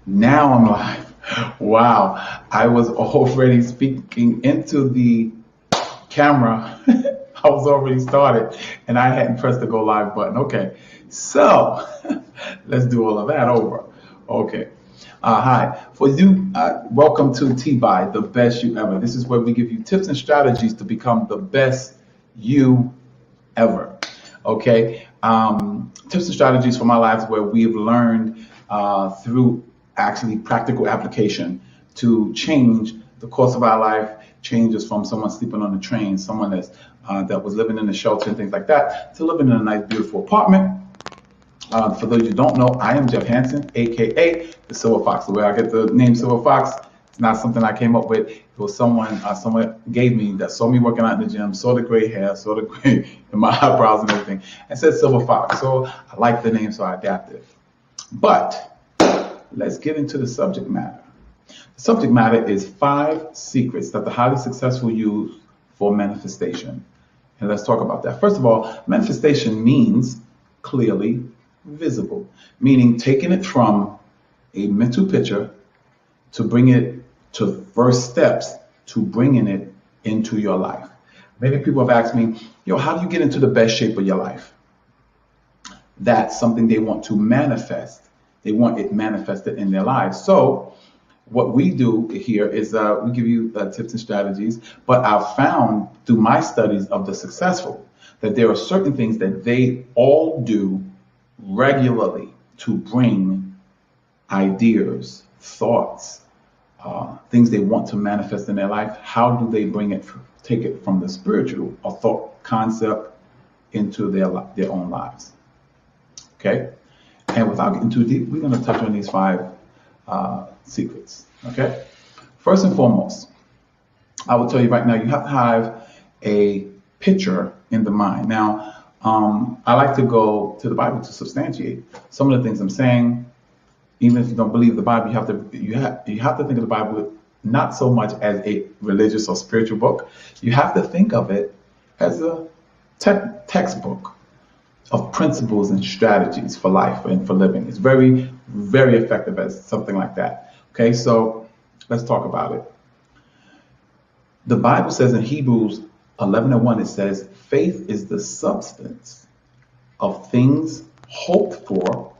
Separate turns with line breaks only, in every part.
Now I'm live. Wow. I was already speaking into the camera. I was already started and I hadn't pressed the go live button. Okay. So let's do all of that over. Okay. Hi. For you, welcome to TBYE, the best you ever. This is where we give you tips and strategies to become the best you ever. Okay. Tips and strategies for my lives where we've learned through actually practical application to change the course of our life, changes from someone sleeping on the train, someone that was living in a shelter and things like that, to living in a nice, beautiful apartment. For those you don't know, I am Jeff Hansen, aka the Silver Fox. The way I get the name Silver Fox, it's not something I came up with. It was someone gave me that saw me working out in the gym, saw the gray hair, saw the gray in my eyebrows and everything, and said Silver Fox. So I like the name, so I adapted. But let's get into the subject matter. The subject matter is 5 secrets that the highly successful use for manifestation. And let's talk about that. First of all, manifestation means clearly visible, meaning taking it from a mental picture to bring it to first steps to bringing it into your life. Many people have asked me, how do you get into the best shape of your life? That's something they want to manifest. They want it manifested in their lives. So what we do here is we give you tips and strategies, but I've found through my studies of the successful that there are certain things that they all do regularly to bring ideas, thoughts, things they want to manifest in their life. How do they take it from the spiritual or thought concept into their own lives? Okay? And without getting too deep, we're going to touch on these 5 secrets. Okay? First and foremost, I will tell you right now, you have to have a picture in the mind. Now, I like to go to the Bible to substantiate some of the things I'm saying. Even if you don't believe the Bible, you have to think of the Bible not so much as a religious or spiritual book. You have to think of it as a textbook of principles and strategies for life and for living. It's very, very effective as something like that. Okay, so let's talk about it. The Bible says in Hebrews 11:1, it says, faith is the substance of things hoped for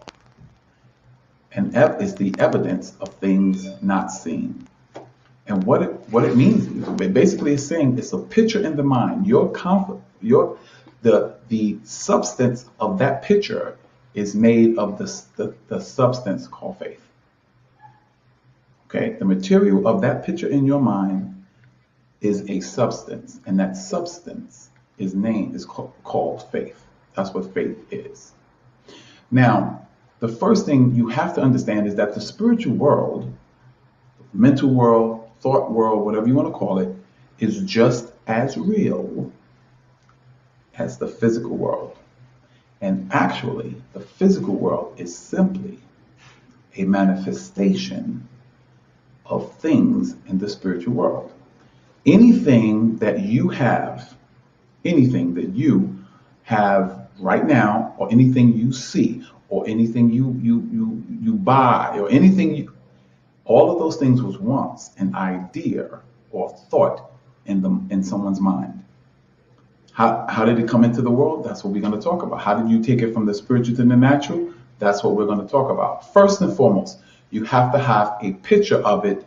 and is the evidence of things not seen. And what it means, it basically is saying it's a picture in the mind. The substance of that picture is made of the substance called faith. Okay, the material of that picture in your mind is a substance, and that substance is called faith. That's what faith is. Now, the first thing you have to understand is that the spiritual world, mental world, thought world, whatever you want to call it, is just as real as the physical world. And actually, the physical world is simply a manifestation of things in the spiritual world. Anything that you have right now, or anything you see, or anything you buy, or all of those things was once an idea or thought in someone's mind. How did it come into the world? That's what we're going to talk about. How did you take it from the spiritual to the natural? That's what we're going to talk about. First and foremost, you have to have a picture of it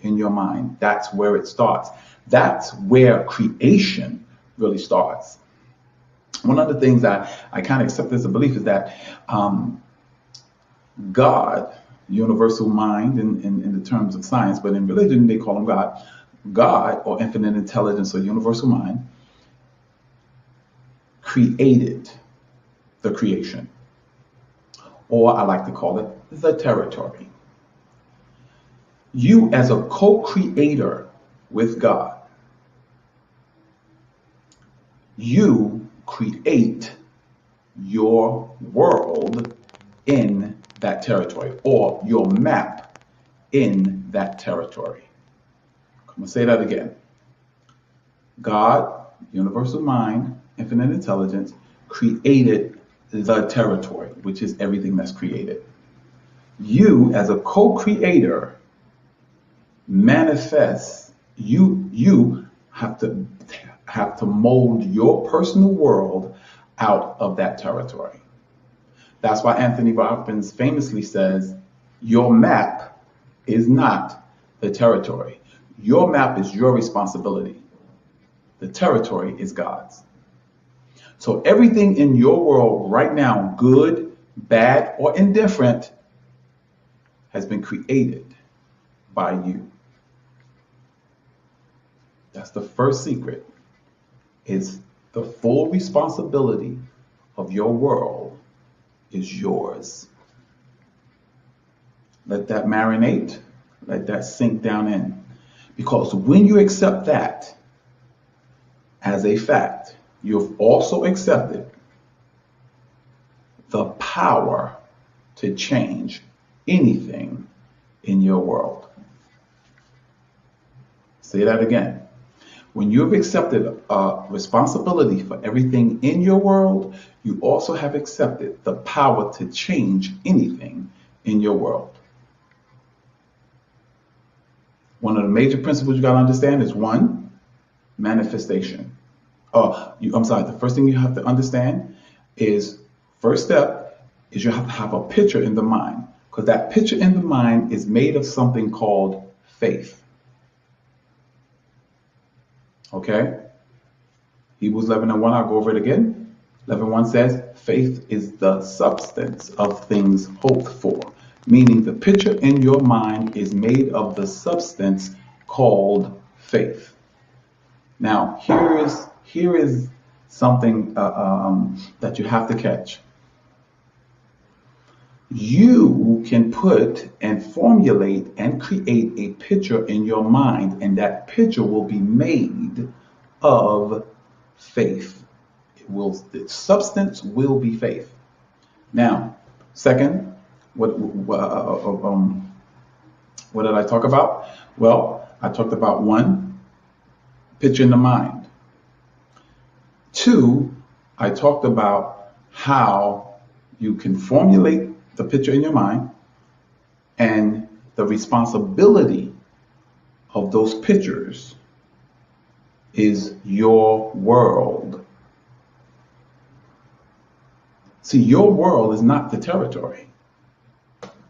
in your mind. That's where it starts. That's where creation really starts. One of the things that I kind of accept as a belief is that God, universal mind in the terms of science, but in religion they call him God or infinite intelligence or universal mind, created the creation, or I like to call it the territory. You as a co-creator with God, you create your world in that territory, or your map in that territory. I'm going to say that again. God, universal mind, infinite intelligence, created the territory, which is everything that's created. You, as a co-creator, manifest. You have to mold your personal world out of that territory. That's why Anthony Robbins famously says, your map is not the territory. Your map is your responsibility. The territory is God's. So everything in your world right now, good, bad, or indifferent, has been created by you. That's the first secret, is the full responsibility of your world is yours. Let that marinate, let that sink down in. Because when you accept that as a fact, you've also accepted the power to change anything in your world. Say that again. When you've accepted responsibility for everything in your world, you also have accepted the power to change anything in your world. One of the major principles you got to understand is one, manifestation. The first thing you have to understand is, first step is you have to have a picture in the mind, because that picture in the mind is made of something called faith. Okay? Hebrews 11:1, I'll go over it again. 11:1 says, faith is the substance of things hoped for. Meaning the picture in your mind is made of the substance called faith. Now, here is something that you have to catch. You can put and formulate and create a picture in your mind, and that picture will be made of faith. The substance will be faith. Now, second, what did I talk about? Well, I talked about one, picture in the mind. Two, I talked about how you can formulate the picture in your mind, and the responsibility of those pictures is your world. See, your world is not the territory.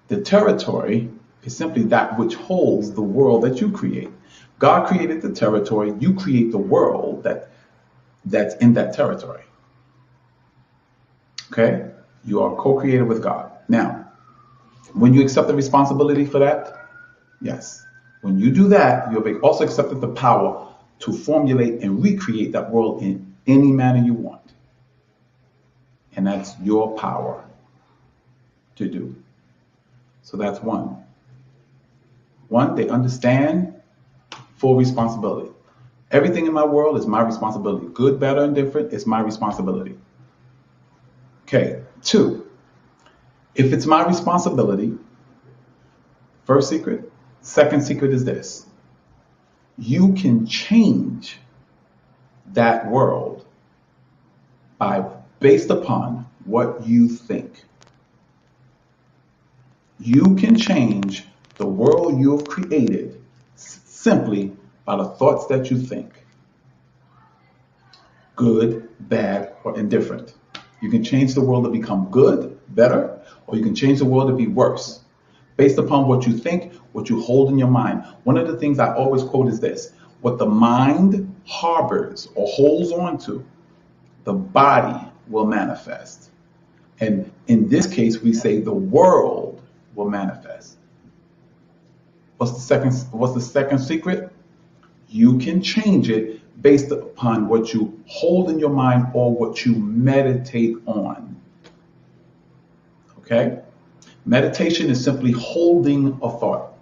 The territory is simply that which holds the world that you create. God created the territory, you create the world that's in that territory. Okay? You are co-created with God. Now, when you accept the responsibility for that, yes. When you do that, you have also accepted the power to formulate and recreate that world in any manner you want. And that's your power to do. So that's one. One, they understand full responsibility. Everything in my world is my responsibility. Good, bad, or indifferent, it's my responsibility. Okay, two, if it's my responsibility, first secret. Second secret is this. You can change that world based upon what you think. You can change the world you have created simply by the thoughts that you think. Good, bad, or indifferent. You can change the world to become good, better, or you can change the world to be worse, based upon what you think, what you hold in your mind. One of the things I always quote is this: what the mind harbors or holds on to, the body will manifest. And in this case, we say the world will manifest. What's the second secret? You can change it based upon what you hold in your mind or what you meditate on. Okay? Meditation is simply holding a thought,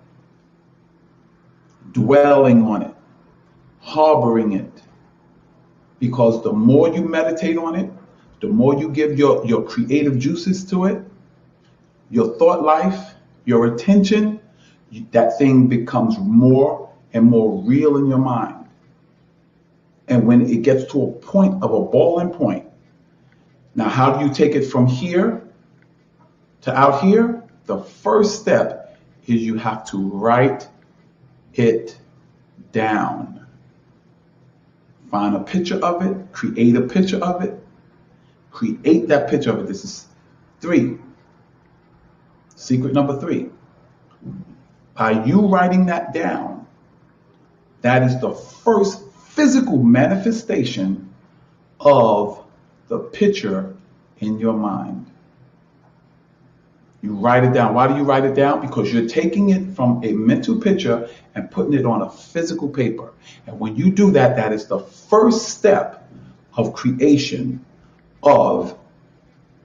dwelling on it, harboring it. Because the more you meditate on it, the more you give your creative juices to it, your thought life, your attention, that thing becomes more and more real in your mind. And when it gets to a point of a boiling point, now how do you take it from here to out here? the first step is you have to write it down. Find a picture of it, create a picture of it, create that picture of it. This is 3. Secret number 3. By you writing that down, that is the first physical manifestation of the picture in your mind. You write it down. Why do you write it down? Because you're taking it from a mental picture and putting it on a physical paper. And when you do that, that is the first step of creation of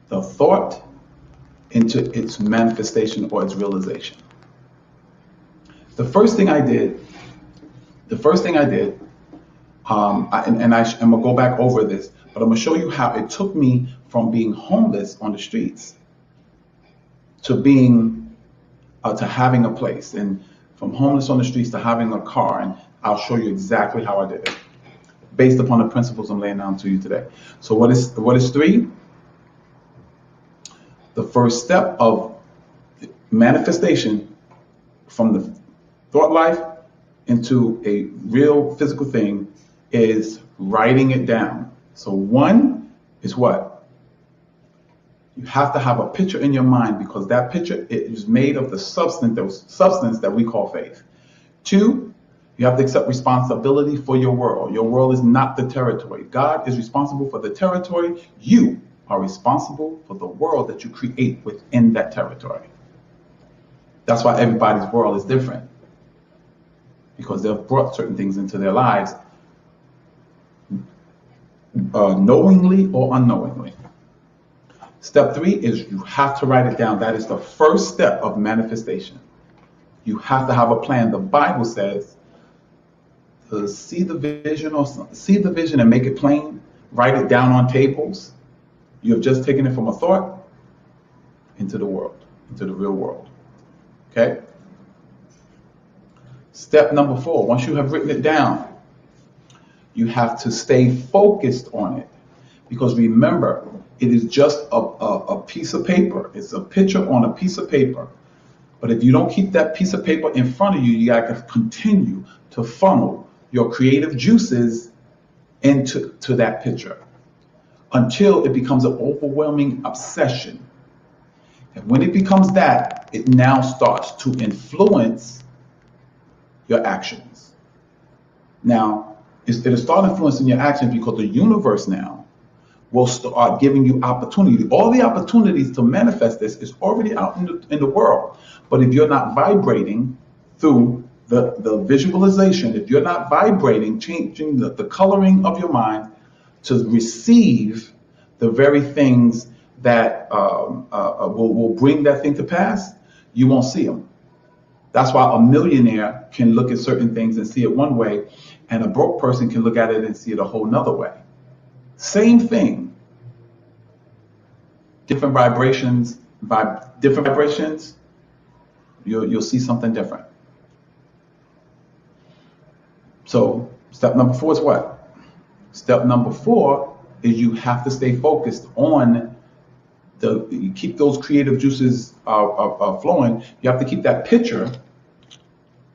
the thought into its manifestation or its realization. The first thing I did, I'm going to go back over this, but I'm going to show you how it took me from being homeless on the streets to being, to having a place, and from homeless on the streets to having a car. And I'll show you exactly how I did it based upon the principles I'm laying down to you today. So what is 3? The first step of manifestation from the thought life into a real physical thing is writing it down. So 1 is what? You have to have a picture in your mind, because that picture is made of the substance that we call faith. 2, you have to accept responsibility for your world. Your world is not the territory. God is responsible for the territory. You are responsible for the world that you create within that territory. That's why everybody's world is different, because they've brought certain things into their lives knowingly or unknowingly. Step 3 is you have to write it down. That is the first step of manifestation. You have to have a plan. The Bible says to see the vision and make it plain. Write it down on tables. You have just taken it from a thought into the world, into the real world. Okay? Step number 4, once you have written it down, you have to stay focused on it. Because remember, it is just a piece of paper. It's a picture on a piece of paper. But if you don't keep that piece of paper in front of you, you got to continue to funnel your creative juices into that picture until it becomes an overwhelming obsession. And when it becomes that, it now starts to influence your actions. Now, it'll start influencing your actions because the universe now will start giving you opportunity. All the opportunities to manifest this is already out in the world. But if you're not vibrating through the visualization, if you're not vibrating, changing the coloring of your mind to receive the very things that will bring that thing to pass, you won't see them. That's why a millionaire can look at certain things and see it one way, and a broke person can look at it and see it a whole nother way. Same thing. Different vibrations, you'll see something different. So step number 4 is what? Step number 4 is you have to stay focused on you keep those creative juices flowing. You have to keep that picture,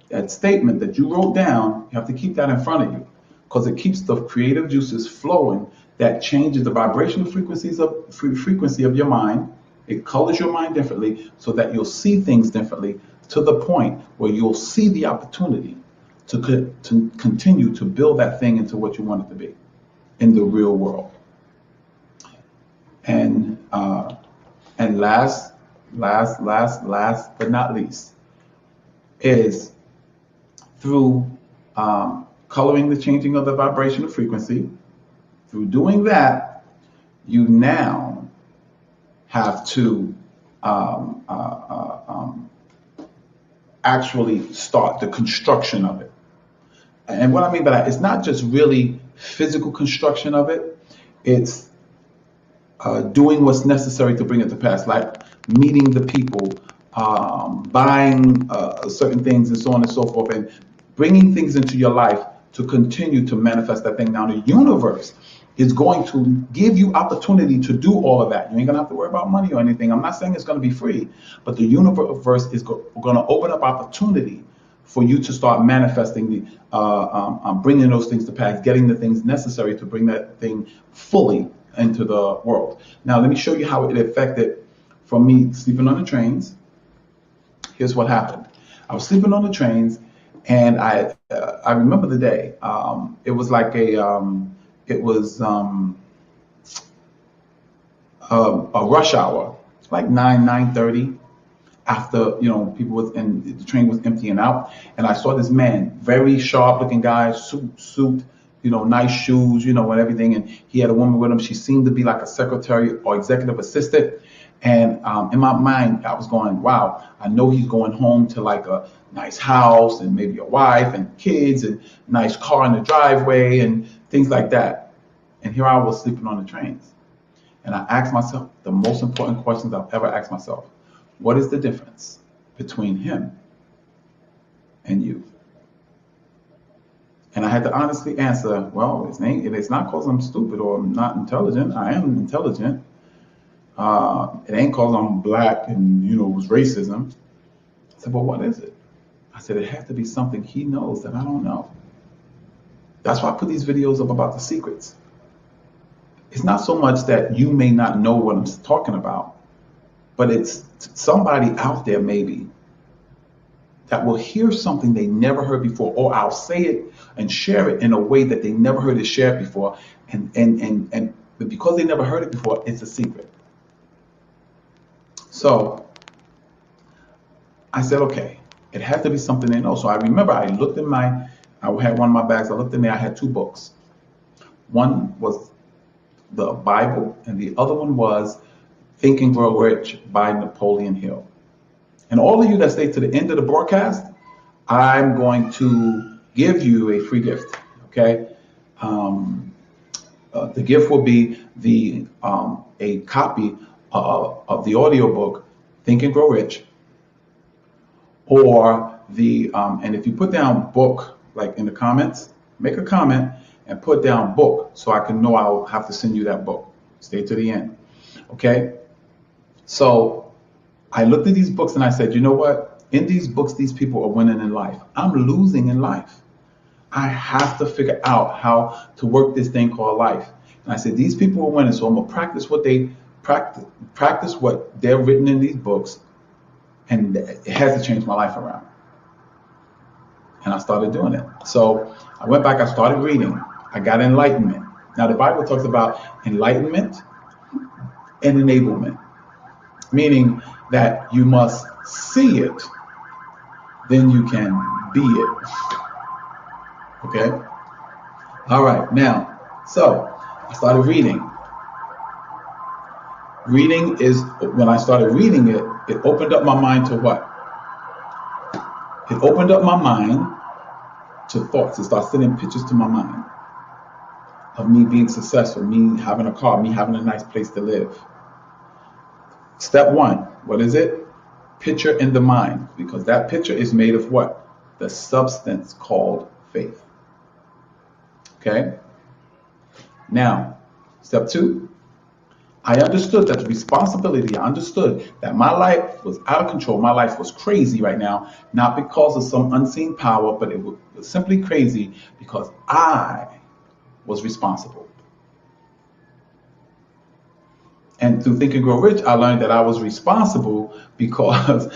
that statement that you wrote down, you have to keep that in front of you, because it keeps the creative juices flowing. That changes the vibrational frequency of your mind. It colors your mind differently so that you'll see things differently, to the point where you'll see the opportunity to continue to build that thing into what you want it to be in the real world. And last but not least is through coloring the changing of the vibrational frequency. Through doing that, you now have to actually start the construction of it. And what I mean by that, it's not just really physical construction of it. It's doing what's necessary to bring it to pass, like meeting the people, buying certain things, and so on and so forth, and bringing things into your life to continue to manifest that thing. Now, the universe is going to give you opportunity to do all of that. You ain't gonna have to worry about money or anything. I'm not saying it's gonna be free, but the universe is gonna open up opportunity for you to start manifesting bringing those things to pass, getting the things necessary to bring that thing fully into the world. Now, let me show you how it affected from me sleeping on the trains. Here's what happened. I was sleeping on the trains, and I remember the day. It was like a rush hour, like 9:30. After people was and the train was emptying out, and I saw this man, very sharp looking guy, suit, nice shoes, and everything, and he had a woman with him. She seemed to be like a secretary or executive assistant, and in my mind I was going, wow, I know he's going home to like a nice house and maybe a wife and kids and nice car in the driveway and things like that. And here I was sleeping on the trains, and I asked myself the most important questions I've ever asked myself. What is the difference between him and you? And I had to honestly answer, well, it's not because I'm stupid or I'm not intelligent. I am intelligent. It ain't because I'm black and, it was racism. I said, well, what is it? I said, it has to be something he knows that I don't know. That's why I put these videos up about the secrets. It's not so much that you may not know what I'm talking about, but it's somebody out there maybe that will hear something they never heard before, or I'll say it and share it in a way that they never heard it shared before, and because they never heard it before, it's a secret. So I said, okay, it had to be something they know. So I remember I looked in I had one of my bags. I looked in there. I had two books. One was the Bible, and the other one was Think and Grow Rich by Napoleon Hill. And all of you that stay to the end of the broadcast, I'm going to give you a free gift. Okay, the gift will be a copy of the audiobook Think and Grow Rich, or and if you put down book like in the comments, make a comment and put down book so I can know I'll have to send you that book. Stay to the end. Okay. So I looked at these books and I said, you know what? In these books, these people are winning in life. I'm losing in life. I have to figure out how to work this thing called life. And I said, these people are winning, so I'm gonna practice what they practice what they're written in these books, and it has to change my life around. And I started doing it. So I went back, I started reading. I got enlightenment. Now the Bible talks about enlightenment and enablement, meaning that you must see it, then you can be it. Okay? All right, now, so I started reading. Reading is, when I started reading it, it opened up my mind to what? It opened up my mind to thoughts. It started sending pictures to my mind of me being successful, me having a car, me having a nice place to live. Step one, what is it? Picture in the mind, because that picture is made of what? The substance called faith. Okay? Now, step two, I understood that the responsibility, I understood that my life was out of control. My life was crazy right now, not because of some unseen power, but it was simply crazy because I was responsible. And through Think and Grow Rich, I learned that I was responsible because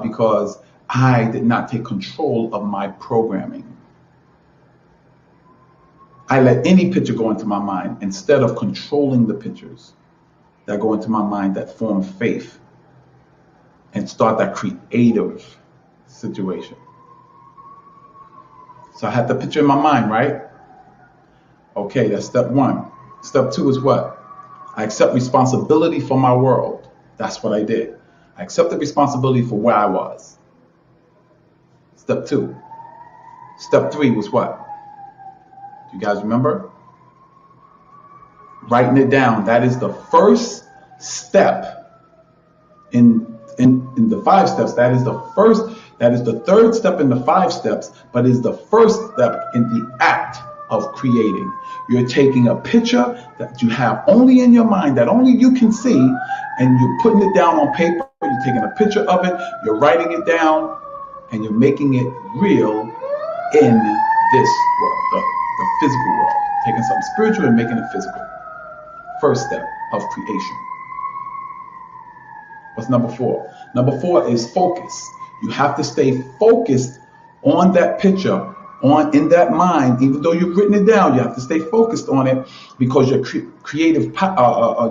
because I did not take control of my programming. I let any picture go into my mind instead of controlling the pictures that go into my mind that form faith and start that creative situation. So I had the picture in my mind, right? Okay, that's step one. Step two is what? I accept responsibility for my world. That's what I did. I accepted responsibility for where I was. Step two. Step three was what? Do you guys remember? Writing it down. That is the first step in the 5 steps. That is the third step in the 5 steps, but is the first step in the act of creating. You're taking a picture that you have only in your mind, that only you can see, and you're putting it down on paper. You're taking a picture of it, you're writing it down, and you're making it real in this world, the physical world. Taking something spiritual and making it physical. First step of creation. What's number 4? Number 4 is focus. You have to stay focused on that picture, in that mind. Even though you've written it down, you have to stay focused on it, because your creative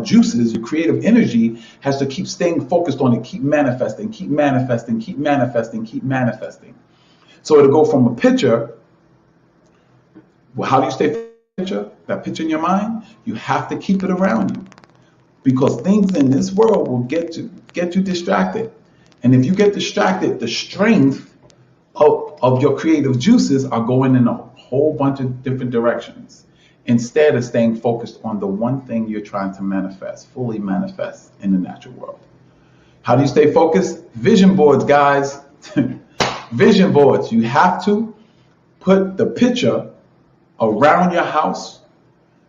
juices, your creative energy has to keep staying focused on it, keep manifesting, keep manifesting, keep manifesting, keep manifesting. So it'll go from a picture. Well, how do you stay picture? That picture in your mind, you have to keep it around you, because things in this world will get you distracted. And if you get distracted, the strength of your creative juices are going in a whole bunch of different directions, instead of staying focused on the one thing you're trying to manifest, fully manifest in the natural world. How do you stay focused? Vision boards, guys. Vision boards. You have to put the picture around your house.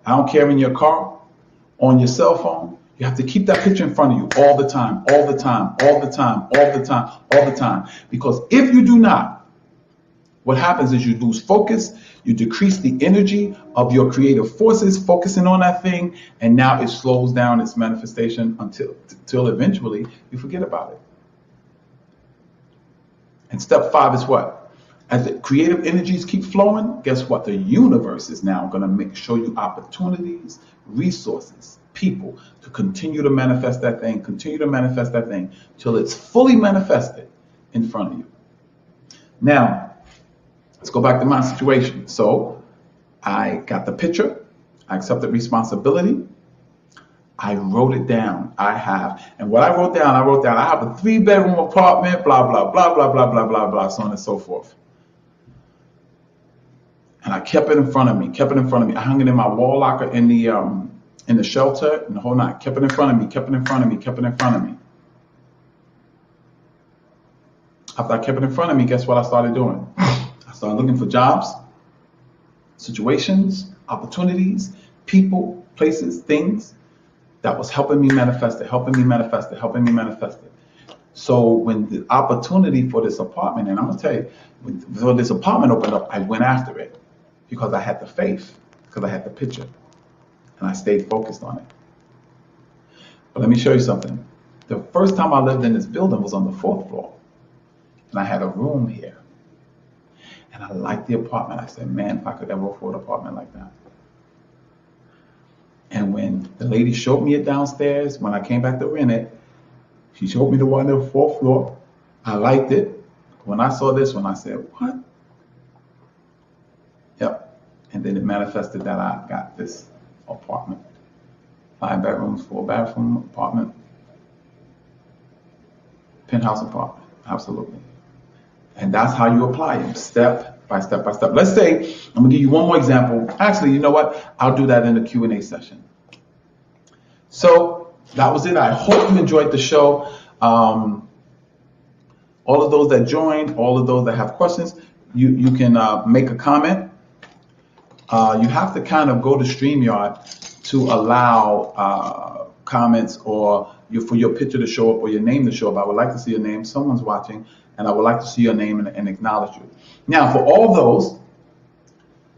I don't care, in your car, on your cell phone. You have to keep that picture in front of you all the time, all the time, all the time, all the time, all the time. Because if you do not, what happens is you lose focus, you decrease the energy of your creative forces focusing on that thing, and now it slows down its manifestation until eventually you forget about it. And step 5 is what? As the creative energies keep flowing, guess what? The universe is now going to show you opportunities, resources, people to continue to manifest that thing, till it's fully manifested in front of you. Now, let's go back to my situation. So I got the picture, I accepted responsibility, I wrote it down. And what I wrote down, I have a 3-bedroom apartment, blah, blah, blah, blah, blah, blah, blah, blah, so on and so forth. And I kept it in front of me. I hung it in my wall locker in the shelter, and the whole night. Kept it in front of me. After I kept it in front of me, guess what I started doing? I started looking for jobs, situations, opportunities, people, places, things that was helping me manifest it. So when the opportunity for this apartment, and I'm going to tell you, when this apartment opened up, I went after it because I had the faith, because I had the picture, and I stayed focused on it. But let me show you something. The first time I lived in this building was on the 4th floor, and I had a room here. And I liked the apartment. I said, man, if I could ever afford an apartment like that. And when the lady showed me it downstairs, when I came back to rent it, she showed me the one on the 4th floor. I liked it. When I saw this one, I said, what? Yep. And then it manifested that I got this apartment. 5 bedrooms, 4-bathroom apartment. Penthouse apartment. Absolutely. And that's how you apply them, step by step by step. Let's say, I'm going to give you one more example. Actually, you know what? I'll do that in the Q&A session. So that was it. I hope you enjoyed the show. All of those that joined, all of those that have questions, you can make a comment. You have to kind of go to StreamYard to allow comments or for your picture to show up or your name to show up. I would like to see your name. Someone's watching, and I would like to see your name and acknowledge you. Now, for all those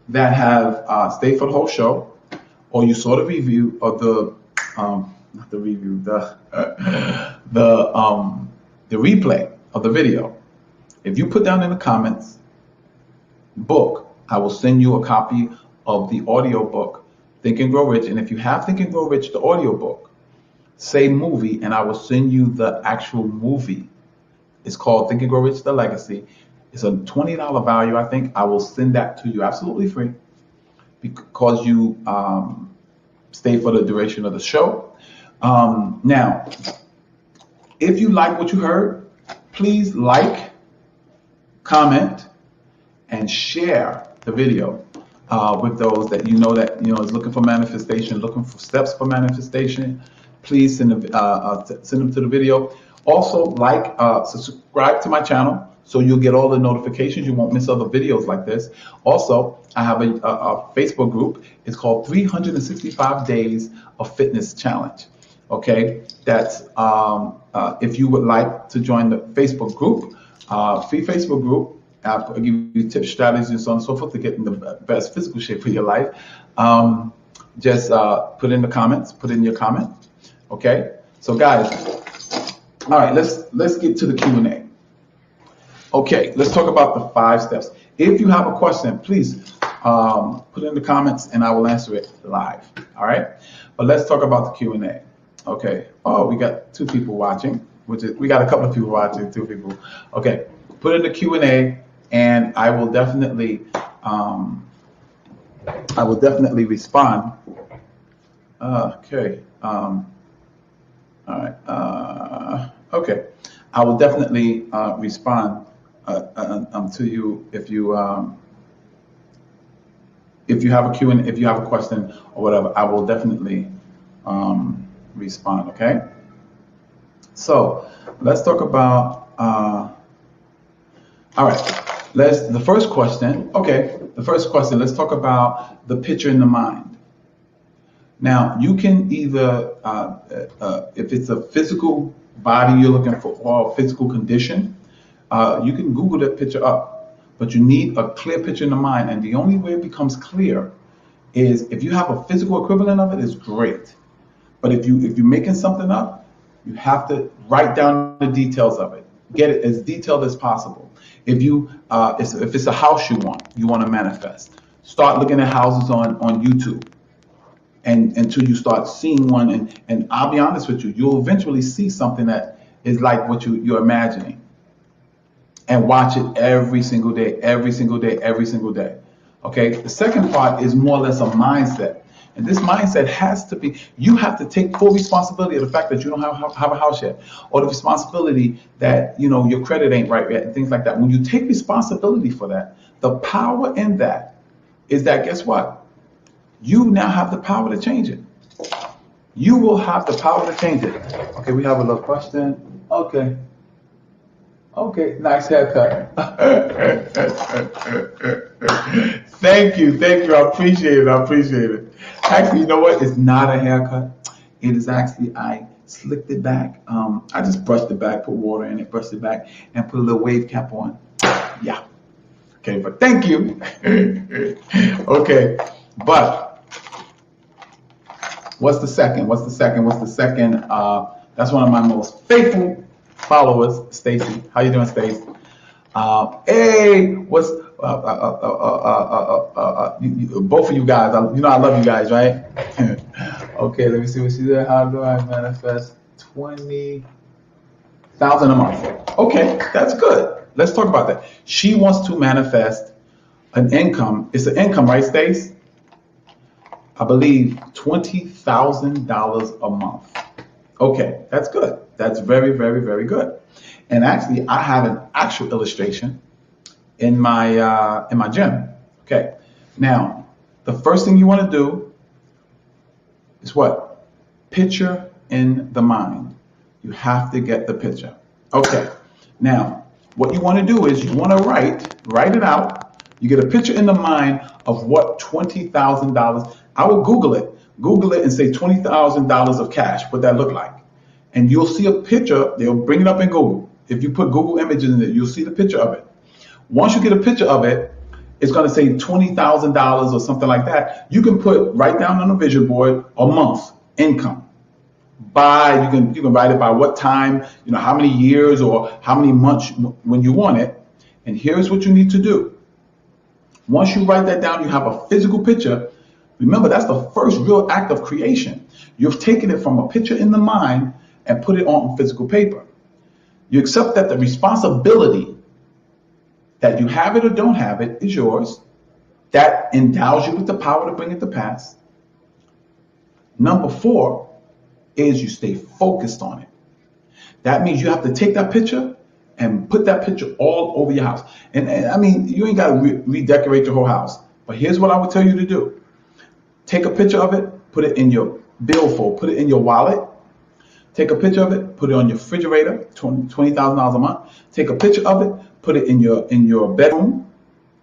that have stayed for the whole show, or you saw the review of the replay of the video, if you put down in the comments book, I will send you a copy of the audio book, Think and Grow Rich. And if you have Think and Grow Rich, the audio book, say movie, and I will send you the actual movie. It's called Think and Grow Rich, The Legacy. It's a $20 value, I think. I will send that to you absolutely free because you stay for the duration of the show. Now, if you like what you heard, please like, comment, and share the video with those that you know is looking for manifestation, looking for steps for manifestation. Please send them to the video. Also, subscribe to my channel so you'll get all the notifications. You won't miss other videos like this. Also, I have a Facebook group. It's called 365 Days of Fitness Challenge. Okay, that's if you would like to join the Facebook group, free Facebook group. I'll give you tips, strategies, and so on and so forth to get in the best physical shape for your life. Just put in the comments. Put in your comment. Okay. So guys, all right. Let's get to the Q&A. Okay. Let's talk about the 5 steps. If you have a question, please put in the comments, and I will answer it live. All right. But let's talk about the Q&A. Okay. Oh, we got 2 people watching. We got a couple of people watching. 2 people. Okay. Put in the Q&A, and I will definitely respond. Okay. All right. Okay. I will definitely respond to you if you have a Q&A, if you have a question or whatever. I will definitely respond. Okay. So let's talk about. All right. The first question. Okay. The first question. Let's talk about the picture in the mind. Now, you can either, if it's a physical body you're looking for, or a physical condition, you can Google that picture up. But you need a clear picture in the mind, and the only way it becomes clear is if you have a physical equivalent of it. Is great. But if you're making something up, you have to write down the details of it. Get it as detailed as possible. If it's a house you want to manifest, start looking at houses on YouTube, and until you start seeing one, and I'll be honest with you, you'll eventually see something that is like what you're imagining, and watch it every single day, every single day, every single day. Okay. The second part is more or less a mindset. And this mindset has to be, you have to take full responsibility of the fact that you don't have a house yet, or the responsibility that, your credit ain't right yet, and things like that. When you take responsibility for that, the power in that is that, guess what? You now have the power to change it. You will have the power to change it. Okay, we have a little question. Okay, nice haircut. Thank you. I appreciate it. Actually, you know what? It's not a haircut. It is actually, I slicked it back. I just brushed it back, put water in it, brushed it back, and put a little wave cap on. Yeah. Okay, but thank you. Okay, but what's the second? That's one of my most faithful followers, Stacy. How you doing, Stacy? Hey, what's both of you guys? I love you guys, right? Okay, let me see what she said. How do I manifest 20,000 a month? Okay, that's good. Let's talk about that. She wants to manifest an income. It's an income, right, Stace? I believe $20,000 a month. Okay, that's good. That's very, very, very good. And actually, I have an actual illustration in my gym. Okay. Now, the first thing you want to do is what? Picture in the mind. You have to get the picture. Okay. Now, what you want to do is you want to write it out. You get a picture in the mind of what $20,000. I will Google it and say $20,000 of cash, what that look like. And you'll see a picture. They'll bring it up in Google. If you put Google images in it, you'll see the picture of it. Once you get a picture of it, it's going to say $20,000 or something like that. You can write down on a vision board a month income. You can write it by what time, how many years or how many months when you want it. And here's what you need to do. Once you write that down, you have a physical picture. Remember, that's the first real act of creation. You've taken it from a picture in the mind and put it on physical paper. You accept that the responsibility that you have it or don't have it is yours. That endows you with the power to bring it to pass. Number 4 is you stay focused on it. That means you have to take that picture and put that picture all over your house. And I mean, you ain't got to redecorate your whole house. But here's what I would tell you to do. Take a picture of it, put it in your billfold, put it in your wallet. Take a picture of it, put it on your refrigerator, $20,000 a month. Take a picture of it, put it in your bedroom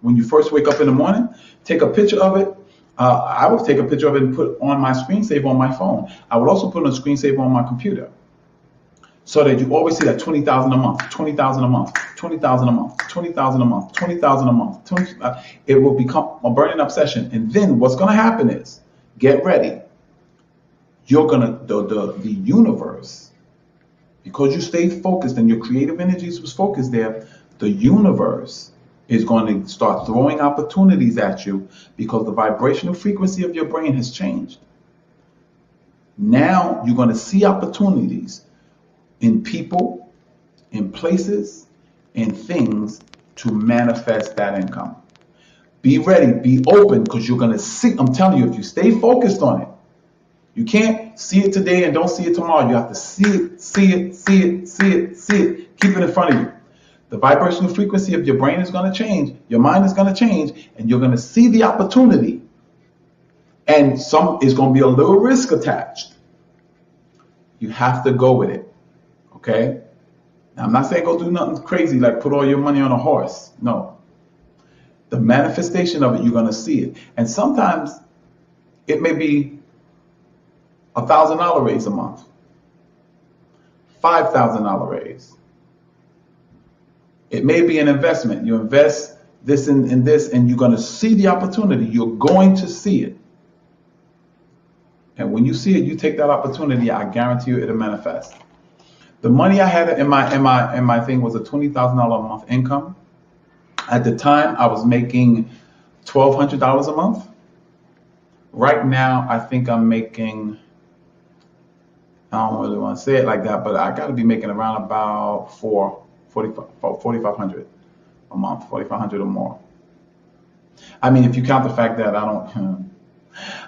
when you first wake up in the morning. Take a picture of it. I would take a picture of it and put on my screensaver on my phone. I would also put on a screensaver on my computer, so that you always see that 20,000 a month, 20,000 a month, 20,000 a month, 20,000 a month, 20,000 a month. It will become a burning obsession. And then what's going to happen is, get ready. You're gonna the universe, because you stayed focused and your creative energies was focused there. The universe is going to start throwing opportunities at you because the vibrational frequency of your brain has changed. Now you're going to see opportunities in people, in places, in things to manifest that income. Be ready, be open, because you're going to see. I'm telling you, if you stay focused on it, you can't see it today and don't see it tomorrow. You have to see it, see it, see it, see it, see it. Keep it in front of you. The vibrational frequency of your brain is going to change. Your mind is going to change, and you're going to see the opportunity. And some is going to be a little risk attached. You have to go with it. Okay? Now, I'm not saying go do nothing crazy like put all your money on a horse. No. The manifestation of it, you're going to see it. And sometimes it may be $1,000 raise a month, $5,000 raise. It may be an investment. You invest this in this, and you're going to see the opportunity. You're going to see it. And when you see it, you take that opportunity. I guarantee you it'll manifest. The money I had in my thing was a $20,000 a month income. At the time, I was making $1,200 a month. Right now, I think I'm making, I don't really want to say it like that, but I got to be making around about $4,500 a month, $4,500 or more. I mean, if you count the fact that I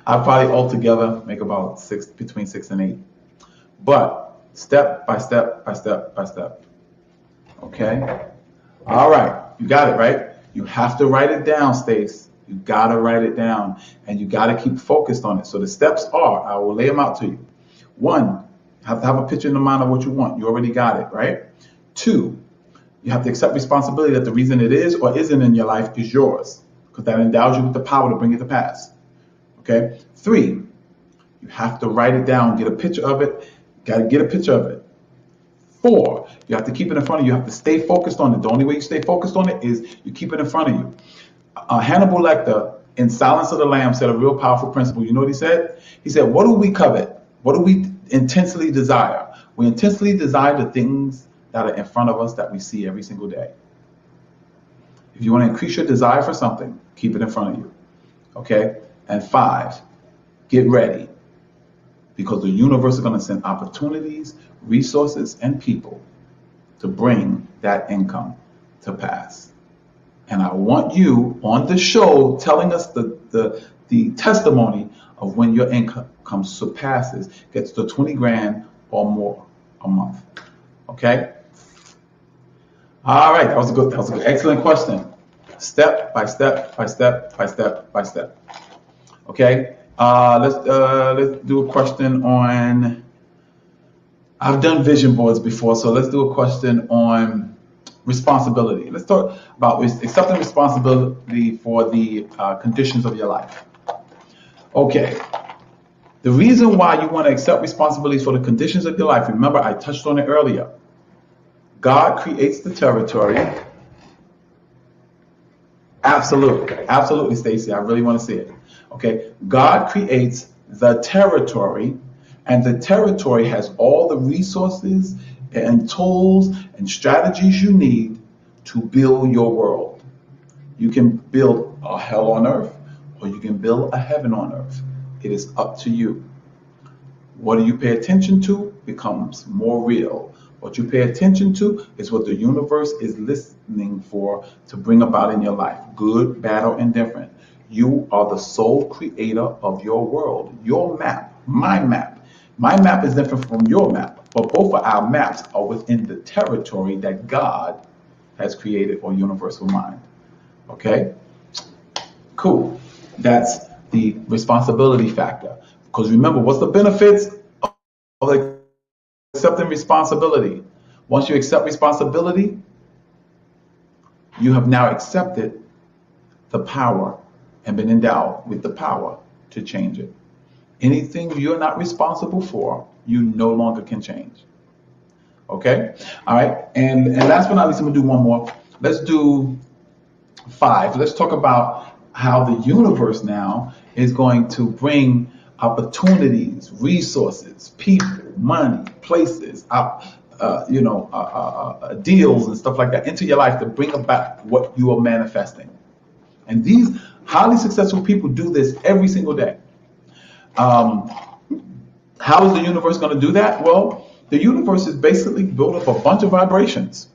probably altogether make about between 6 and 8. But step by step by step by step. Okay? All right. You got it, right? You have to write it down, Stace. You got to write it down, and you got to keep focused on it. So the steps are, I will lay them out to you. 1, you have to have a picture in the mind of what you want. You already got it, right? 2, you have to accept responsibility that the reason it is or isn't in your life is yours, because that endows you with the power to bring it to pass. Okay? 3, you have to write it down, get a picture of it. Got to get a picture of it. 4, you have to keep it in front of you. You have to stay focused on it. The only way you stay focused on it is you keep it in front of you. Hannibal Lecter, in Silence of the Lambs, said a real powerful principle. You know what he said? He said, what do we covet? What do we intensely desire? We intensely desire the things that are in front of us that we see every single day. If you want to increase your desire for something, keep it in front of you. Okay? And 5, get ready. Because the universe is going to send opportunities, resources, and people to bring that income to pass. And I want you on the show telling us the testimony of when your income surpasses, gets to 20 grand or more a month. Okay? All right, that was a good, excellent question. Step by step by step by step by step. Okay? Let's do a question on, I've done vision boards before, so let's do a question on responsibility. Let's talk about accepting responsibility for the conditions of your life. Okay. The reason why you want to accept responsibilities for the conditions of your life, remember I touched on it earlier. God creates the territory. Absolutely, Stacy. I really want to see it. Okay. God creates the territory, and the territory has all the resources and tools and strategies you need to build your world. You can build a hell on earth, or you can build a heaven on earth. It is up to you. What do you pay attention to becomes more real. What you pay attention to is what the universe is listening for to bring about in your life, good, bad, or indifferent. You are the sole creator of your world, your map, my map. My map is different from your map, but both of our maps are within the territory that God has created, or universal mind. Okay? Cool. That's the responsibility factor. Because remember, what's the benefits of accepting responsibility? Once you accept responsibility, you have now accepted the power and been endowed with the power to change it. Anything you're not responsible for, you no longer can change. Okay? All right. And last but not least, I'm gonna do one more. Let's do 5. Let's talk about how the universe now is going to bring opportunities, resources, people, money, places, deals and stuff like that into your life to bring about what you are manifesting. And these highly successful people do this every single day. How is the universe going to do that? Well, the universe is basically built of a bunch of vibrations.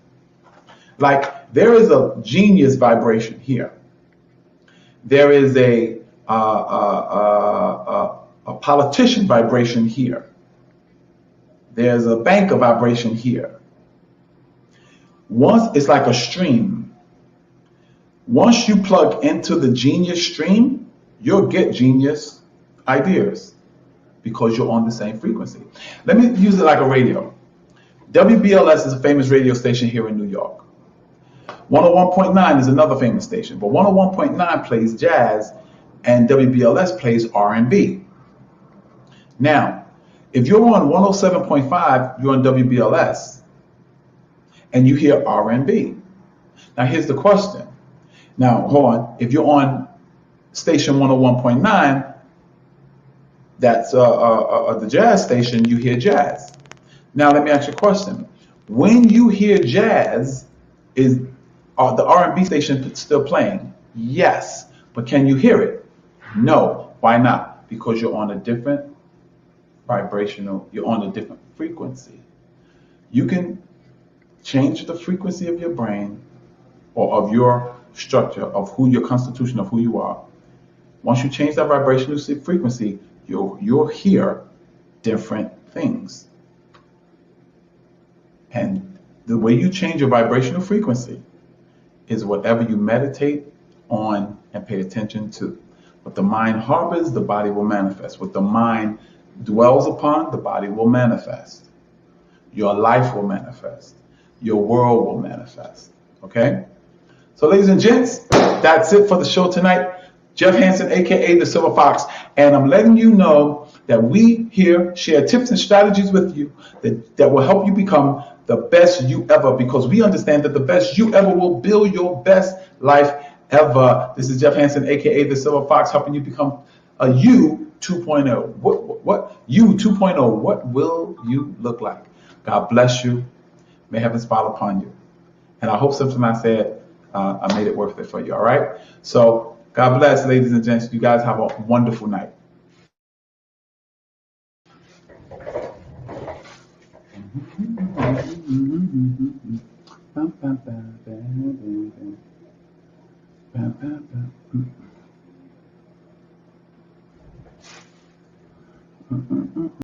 Like there is a genius vibration here. There is a politician vibration here. There's a banker vibration here. Once it's like a stream. Once you plug into the genius stream, you'll get genius ideas because you're on the same frequency. Let me use it like a radio. WBLS is a famous radio station here in New York. 101.9 is another famous station, but 101.9 plays jazz and WBLS plays R&B. Now, if you're on 107.5, you're on WBLS, and you hear R&B. Now, here's the question. Now, hold on. If you're on station 101.9, that's the jazz station, you hear jazz. Now, let me ask you a question. When you hear jazz, is the R&B station still playing? Yes. But can you hear it? No. Why not? Because you're on a different you're on a different frequency. You can change the frequency of your brain or of your structure, of your constitution of who you are. Once you change that vibrational frequency, you'll hear different things. And the way you change your vibrational frequency is whatever you meditate on and pay attention to. What the mind harbors, the body will manifest. What the mind dwells upon, the body will manifest. Your life will manifest. Your world will manifest. Okay? So ladies and gents, that's it for the show tonight. Jeff Hansen, aka the Silver Fox, and I'm letting you know that we here share tips and strategies with you that will help you become the best you ever, because we understand that the best you ever will build your best life ever. This is Jeff Hansen, aka the Silver Fox, helping you become a you 2.0. What you 2.0? What will you look like? God bless you. May heaven smile upon you. And I hope something I said, I made it worth it for you. All right. So God bless, ladies and gents. You guys have a wonderful night.